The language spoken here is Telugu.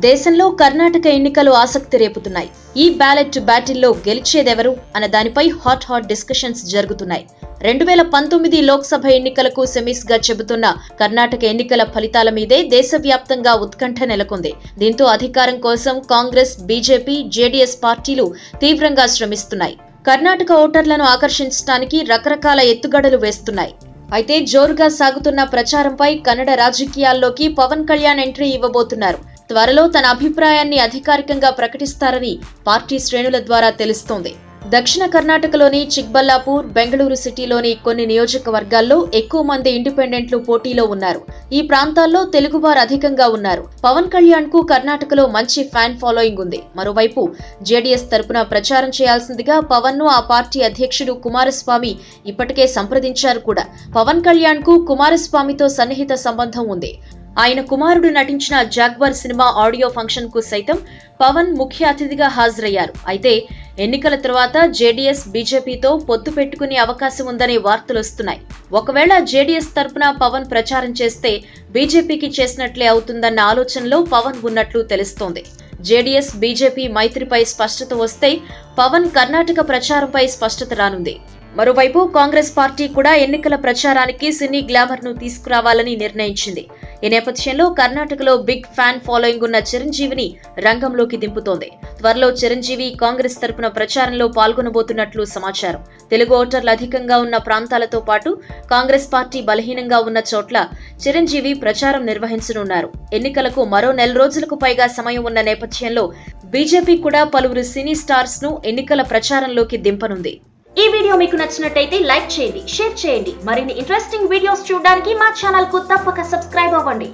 దేశంలో కర్ణాటక ఎన్నికలు ఆసక్తి రేపుతున్నాయి. ఈ బ్యాలెట్ బ్యాటిల్లో గెలిచేదెవరు అన్న దానిపై హాట్ డిస్కషన్స్ జరుగుతున్నాయి. 2019 లోక్సభ ఎన్నికలకు సెమీస్ గా చెబుతున్న కర్ణాటక ఎన్నికల ఫలితాల మీదే దేశవ్యాప్తంగా ఉత్కంఠ నెలకొంది. దీంతో అధికారం కోసం కాంగ్రెస్, బీజేపీ, జేడీఎస్ పార్టీలు తీవ్రంగా శ్రమిస్తున్నాయి. కర్ణాటక ఓటర్లను ఆకర్షించడానికి రకరకాల ఎత్తుగడలు వేస్తున్నాయి. అయితే జోరుగా సాగుతున్న ప్రచారంపై కన్నడ రాజకీయాల్లోకి పవన్ కళ్యాణ్ ఎంట్రీ ఇవ్వబోతున్నారు. త్వరలో తన అభిప్రాయాన్ని అధికారికంగా ప్రకటిస్తారని పార్టీ శ్రేణుల ద్వారా తెలుస్తోంది. దక్షిణ కర్ణాటకలోని చిక్బల్లాపూర్, బెంగళూరు సిటీలోని కొన్ని నియోజకవర్గాల్లో ఎక్కువ మంది ఇండిపెండెంట్లు పోటీలో ఉన్నారు. ఈ ప్రాంతాల్లో తెలుగువారు అధికంగా ఉన్నారు. పవన్ కళ్యాణ్ కు కర్ణాటకలో మంచి ఫ్యాన్ ఫాలోయింగ్ ఉంది. మరోవైపు జేడీఎస్ తరపున ప్రచారం చేయాల్సిందిగా పవన్ ను ఆ పార్టీ అధ్యక్షుడు కుమారస్వామి ఇప్పటికే సంప్రదించారు కూడా. పవన్ కళ్యాణ్ కు కుమారస్వామితో సన్నిహిత సంబంధం ఉంది. ఆయన కుమారుడు నటించిన జాగ్వార్ సినిమా ఆడియో ఫంక్షన్ కు సైతం పవన్ ముఖ్య అతిథిగా హాజరయ్యారు. అయితే ఎన్నికల తర్వాత జేడీఎస్, బీజేపీతో పొత్తు పెట్టుకునే అవకాశం ఉందనే వార్తలు వస్తున్నాయి. ఒకవేళ జేడీఎస్ తరపున పవన్ ప్రచారం చేస్తే బీజేపీకి చేసినట్లే అవుతుందన్న ఆలోచనలో పవన్ ఉన్నట్లు తెలుస్తోంది. జేడీఎస్, బీజేపీ మైత్రిపై స్పష్టత వస్తే పవన్ కర్ణాటక ప్రచారంపై స్పష్టత రానుంది. మరోవైపు కాంగ్రెస్ పార్టీ కూడా ఎన్నికల ప్రచారానికి సినీ గ్లామర్ ను తీసుకురావాలని నిర్ణయించింది. ఈ నేపథ్యంలో కర్ణాటకలో బిగ్ ఫ్యాన్ ఫాలోయింగ్ ఉన్న చిరంజీవిని రంగంలోకి దింపుతోంది. త్వరలో చిరంజీవి కాంగ్రెస్ తరపున ప్రచారంలో పాల్గొనబోతున్నట్లు సమాచారం. తెలుగు ఓటర్లు అధికంగా ఉన్న ప్రాంతాలతో పాటు కాంగ్రెస్ పార్టీ బలహీనంగా ఉన్న చోట్ల చిరంజీవి ప్రచారం నిర్వహించనున్నారు. ఎన్నికలకు మరో 4 రోజులకు పైగా సమయం ఉన్న నేపథ్యంలో బీజేపీ కూడా పలువురు సినీ స్టార్స్ ను ఎన్నికల ప్రచారంలోకి దింపనుంది. ఈ వీడియో మీకు నచ్చినట్టయితే లైక్ చేయండి, షేర్ చేయండి. మరిన్ని ఇంట్రెస్టింగ్ వీడియోస్ చూడడానికి మా ఛానల్ కు తప్పక సబ్స్క్రైబ్ అవ్వండి.